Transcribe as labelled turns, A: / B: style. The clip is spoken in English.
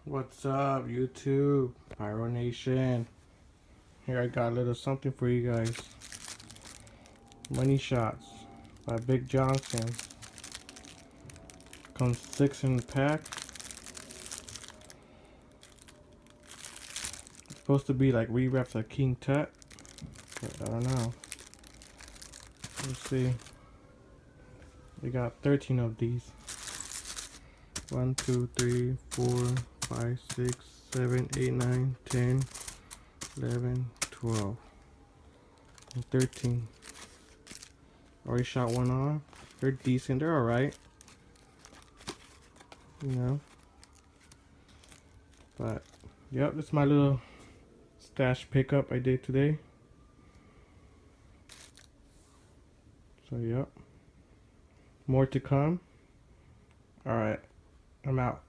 A: What's up, YouTube? Pyro Nation. Here I got a little something for you guys. Money shots by Big Johnson. Comes 6 in the pack. It's supposed to be like rewraps like King Tut, but I don't know. Let's see. We got 13 of these. 1, 2, 3, 4, 5, 6, 7, 8, 9, 10, 11, 12, and 13. Already shot one off. They're decent. They're alright. You know. But, yep, that's my little stash pickup I did today. So, yep. More to come. Alright. I'm out.